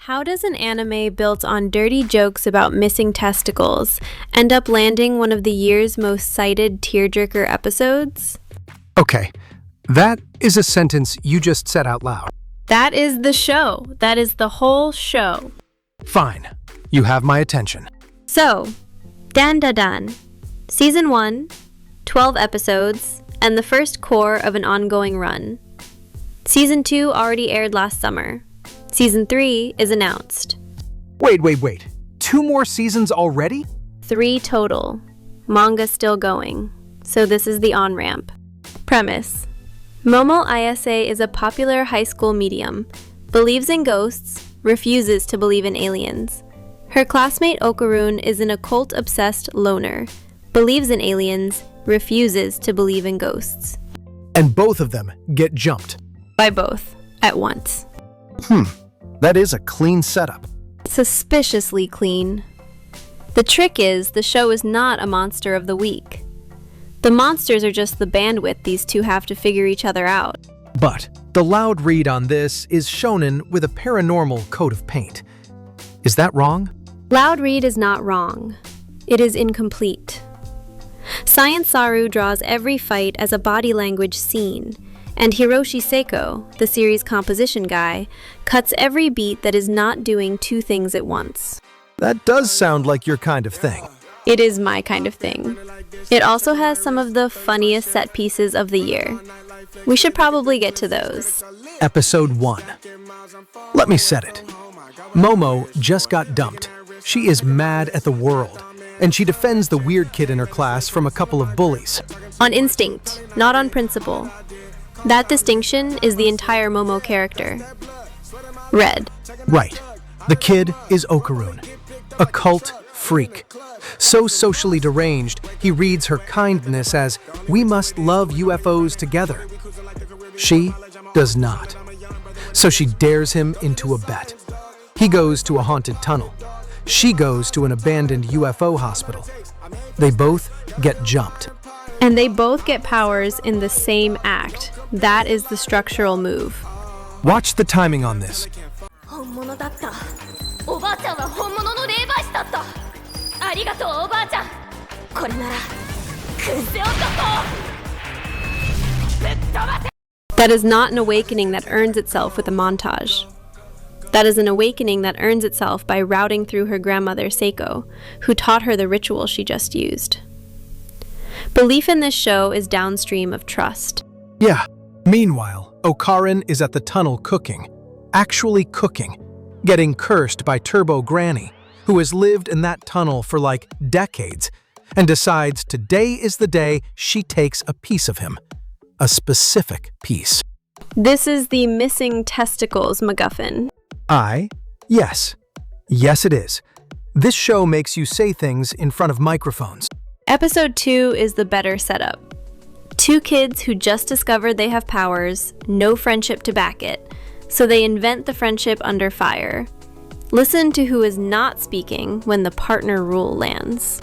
How does an anime built on dirty jokes about missing testicles end up landing one of the year's most cited tearjerker episodes? Okay, that is a sentence you just said out loud. That is the show. That is the whole show. Fine, you have my attention. So, Dan Da Dan. Season 1, 12 episodes, and the first core of an ongoing run. Season 2 already aired last summer. Season 3 is announced. Wait. 2 more seasons already? 3 total. Manga still going. So this is the on-ramp. Premise. Momo Ayase is a popular high school medium, believes in ghosts, refuses to believe in aliens. Her classmate Okarun is an occult-obsessed loner, believes in aliens, refuses to believe in ghosts. And both of them get jumped. By both, at once. That is a clean setup. Suspiciously clean. The trick is, the show is not a monster of the week. The monsters are just the bandwidth these two have to figure each other out. But the loud read on this is shonen with a paranormal coat of paint. Is that wrong? Loud read is not wrong. It is incomplete. Science Saru draws every fight as a body language scene, and Hiroshi Seiko, the series composition guy, cuts every beat that is not doing 2 things at once. That does sound like your kind of thing. It is my kind of thing. It also has some of the funniest set pieces of the year. We should probably get to those. Episode 1. Let me set it. Momo just got dumped. She is mad at the world, and she defends the weird kid in her class from a couple of bullies. On instinct, not on principle. That distinction is the entire Momo character. Red. Right. The kid is Okarun, a cult freak. So socially deranged, he reads her kindness as, "We must love UFOs together." She does not. So she dares him into a bet. He goes to a haunted tunnel. She goes to an abandoned UFO hospital. They both get jumped. And they both get powers in the same act. That is the structural move. Watch the timing on this. That is not an awakening that earns itself with a montage. That is an awakening that earns itself by routing through her grandmother Seiko, who taught her the ritual she just used. Belief in this show is downstream of trust. Yeah. Meanwhile, Okarun is at the tunnel cooking. Actually cooking. Getting cursed by Turbo Granny, who has lived in that tunnel for like decades, and decides today is the day she takes a piece of him. A specific piece. This is the missing testicles MacGuffin. Yes. Yes, it is. This show makes you say things in front of microphones. Episode 2 is the better setup. 2 kids who just discovered they have powers, no friendship to back it, so they invent the friendship under fire. Listen to who is not speaking when the partner rule lands.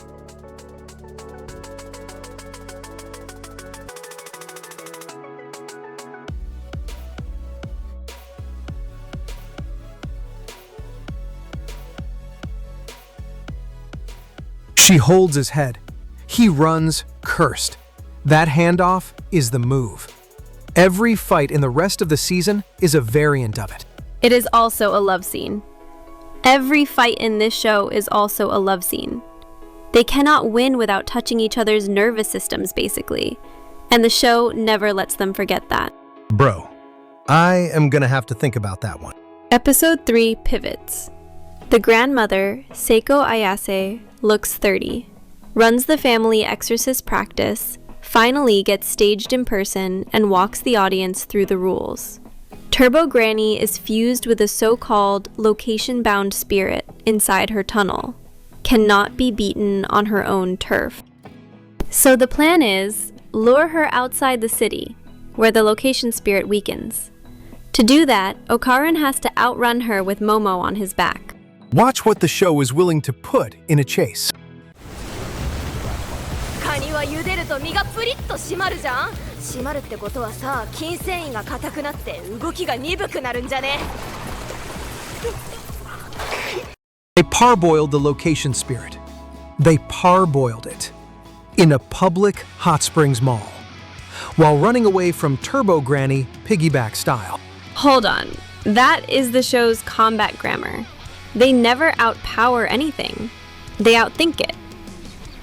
She holds his head. He runs, cursed. That handoff is the move. Every fight in the rest of the season is a variant of it. It is also a love scene. Every fight in this show is also a love scene. They cannot win without touching each other's nervous systems, basically. And the show never lets them forget that. Bro, I am gonna have to think about that one. Episode 3 pivots. The grandmother, Seiko Ayase, looks 30, runs the family exorcist practice, finally gets staged in person, and walks the audience through the rules. Turbo Granny is fused with a so-called location-bound spirit inside her tunnel, cannot be beaten on her own turf. So the plan is, lure her outside the city, where the location spirit weakens. To do that, Okarun has to outrun her with Momo on his back. Watch what the show is willing to put in a chase. カニは茹でると身がプリッと締まるじゃん。締まるってことはさ、筋繊維が硬くなって動きが鈍くなるんじゃね。They parboiled the location spirit. They parboiled it in a public hot springs mall while running away from Turbo Granny piggyback style. Hold on. That is the show's combat grammar. They never outpower anything. They outthink it.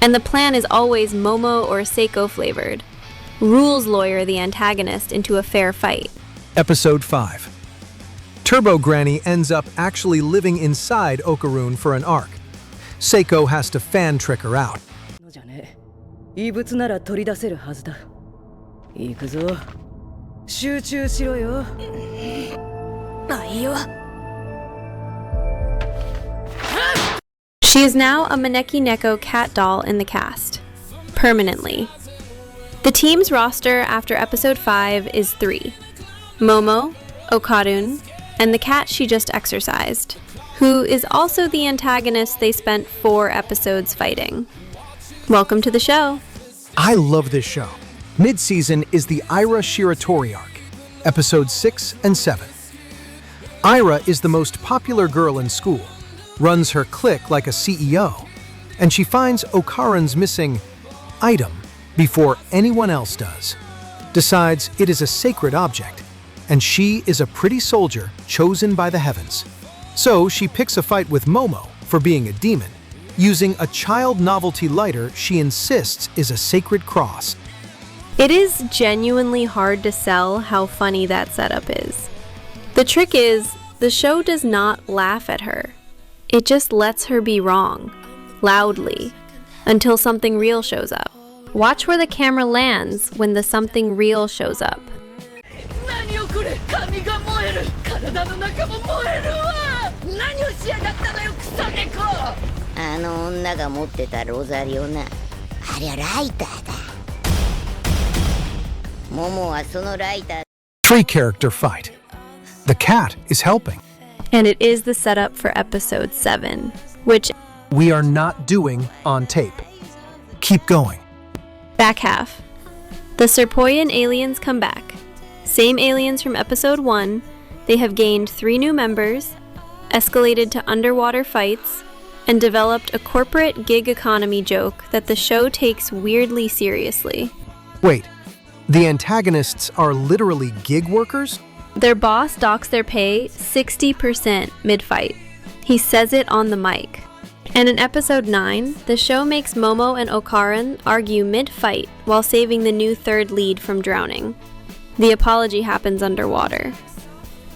And the plan is always Momo or Seiko flavored. Rules lawyer the antagonist into a fair fight. Episode 5. Turbo Granny ends up actually living inside Okarun for an arc. Seiko has to fan trick her out. じゃね。異物なら取り出せるはずだ。行くぞ。集中しろよ。あ、いいよ。She is now a Maneki Neko cat doll in the cast. Permanently. The team's roster after episode 5 is 3. Momo, Okarun, and the cat she just exorcised, who is also the antagonist they spent 4 episodes fighting. Welcome to the show. I love this show. Mid-season is the Ira Shiratori arc, episodes 6 and 7. Ira is the most popular girl in school, runs her clique like a CEO, and she finds Okarun's missing item before anyone else does. Decides it is a sacred object, and she is a pretty soldier chosen by the heavens. So she picks a fight with Momo for being a demon, using a child novelty lighter she insists is a sacred cross. It is genuinely hard to sell how funny that setup is. The trick is, the show does not laugh at her. It just lets her be wrong, loudly, until something real shows up. Watch where the camera lands when the something real shows up. 何よこれ、髪が燃える。体の中も燃えるわ。何をしやがったのよ、クソ猫。あの女が持ってたロザリオな。ありゃライターだ。モモはそのライター。Three-character fight. The cat is helping. And it is the setup for episode 7, which We are not doing on tape. Keep going. back half. The Serpoian aliens come back. Same aliens from episode 1. They have gained 3 new members, escalated to underwater fights, and developed a corporate gig economy joke that the show takes weirdly seriously. Wait, the antagonists are literally gig workers? Their boss docks their pay 60% mid-fight. He says it on the mic. And in episode 9, the show makes Momo and Okarun argue mid-fight while saving the new 3rd lead from drowning. The apology happens underwater.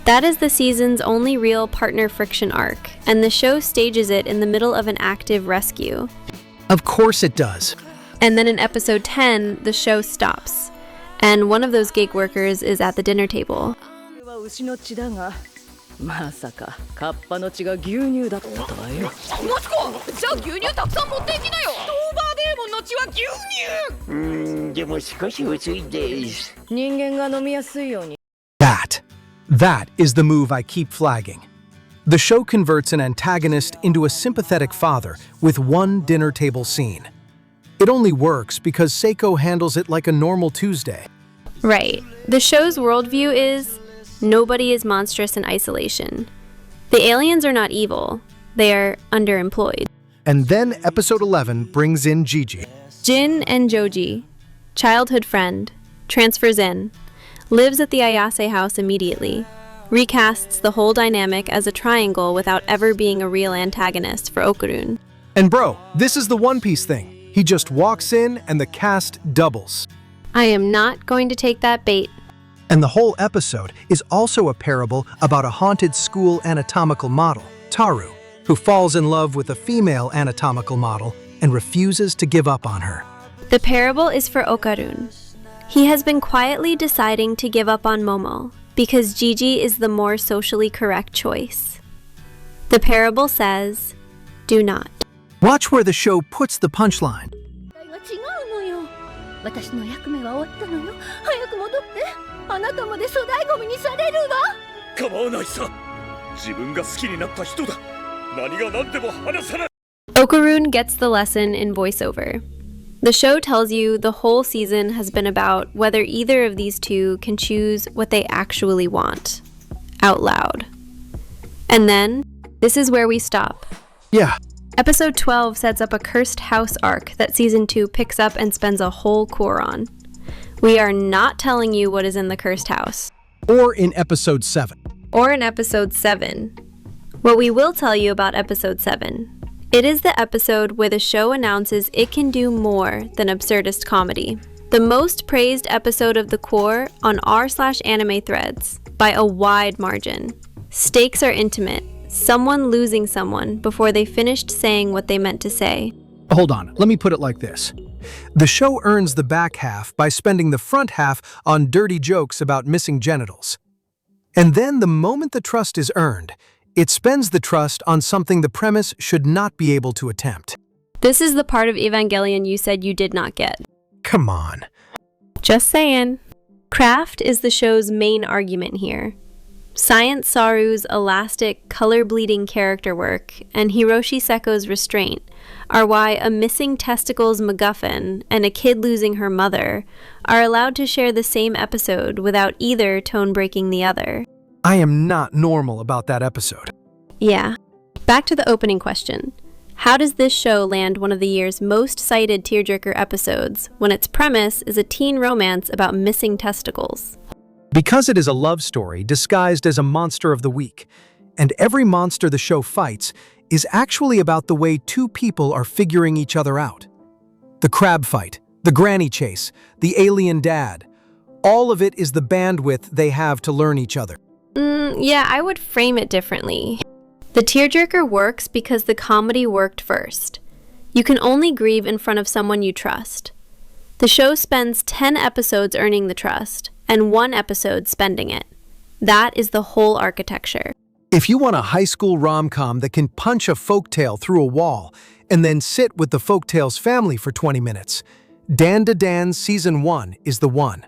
That is the season's only real partner friction arc, and the show stages it in the middle of an active rescue. Of course it does. And then in episode 10, the show stops, and one of those gig workers is at the dinner table. は牛の血だが、まさかカッパの血が牛乳だったとはよ。マツコ、じゃあ牛乳たくさん持っていきなよ。ドーバーデーモンの血は牛乳。でも少し薄いです。人間が飲みやすいように。That is the move I keep flagging. The show converts an antagonist into a sympathetic father with one dinner table scene. It only works because Seiko handles it like a normal Tuesday. Right. The show's worldview is nobody is monstrous in isolation. The aliens are not evil. They are underemployed. And then episode 11 brings in Gigi. Jin and Joji, childhood friend, transfers in, lives at the Ayase house immediately, recasts the whole dynamic as a triangle without ever being a real antagonist for Okarun. And bro, this is the One Piece thing. He just walks in and the cast doubles. I am not going to take that bait. And the whole episode is also a parable about a haunted school anatomical model, Taru, who falls in love with a female anatomical model and refuses to give up on her. The parable is for Okarun. He has been quietly deciding to give up on Momo because Gigi is the more socially correct choice. The parable says, do not. Watch where the show puts the punchline. 違うのよ。私の役目は終わったのよ。早く戻って。あなたまで粗大ゴミにされるわ。構わないさ。自分が好きになった人だ。何が何でも話さない。 Okarun gets the lesson in voiceover. The show tells you the whole season has been about whether either of these two can choose what they actually want, out loud. And then, this is where we stop. Yeah, Episode 12 sets up a cursed house arc that Season 2 picks up and spends a whole core on. We are not telling you what is in the cursed house. or in Episode 7. Or in Episode 7. What we will tell you about Episode 7. It is the episode where the show announces it can do more than absurdist comedy. The most praised episode of the core on r/anime threads by a wide margin. Stakes are intimate. Someone losing someone before they finished saying what they meant to say. Hold on, let me put it like this. The show earns the back half by spending the front half on dirty jokes about missing genitals. And then the moment the trust is earned, it spends the trust on something the premise should not be able to attempt. This is the part of Evangelion you said you did not get. Come on. Just saying. Craft is the show's main argument here. Science Saru's elastic, color-bleeding character work and Hiroshi Seko's restraint are why a missing testicles MacGuffin and a kid losing her mother are allowed to share the same episode without either tone breaking the other. I am not normal about that episode. Yeah. Back to the opening question. How does this show land one of the year's most cited tearjerker episodes when its premise is a teen romance about missing testicles? Because it is a love story disguised as a monster of the week, and every monster the show fights is actually about the way two people are figuring each other out. The crab fight, the granny chase, the alien dad, all of it is the bandwidth they have to learn each other. Yeah, I would frame it differently. The tearjerker works because the comedy worked first. You can only grieve in front of someone you trust. The show spends 10 episodes earning the trust, and 1 episode spending it. That is the whole architecture. If you want a high school rom-com that can punch a folktale through a wall and then sit with the folktale's family for 20 minutes, Dan to Dan Season 1 is the one.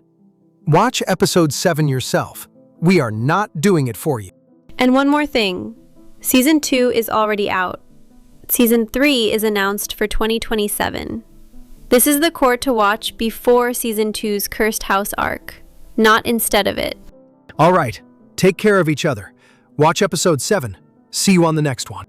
Watch Episode 7 yourself. We are not doing it for you. And one more thing. Season 2 is already out. Season 3 is announced for 2027. This is the core to watch before Season 2's Cursed House arc, not instead of it. All right, take care of each other. Watch Episode 7. See you on the next one.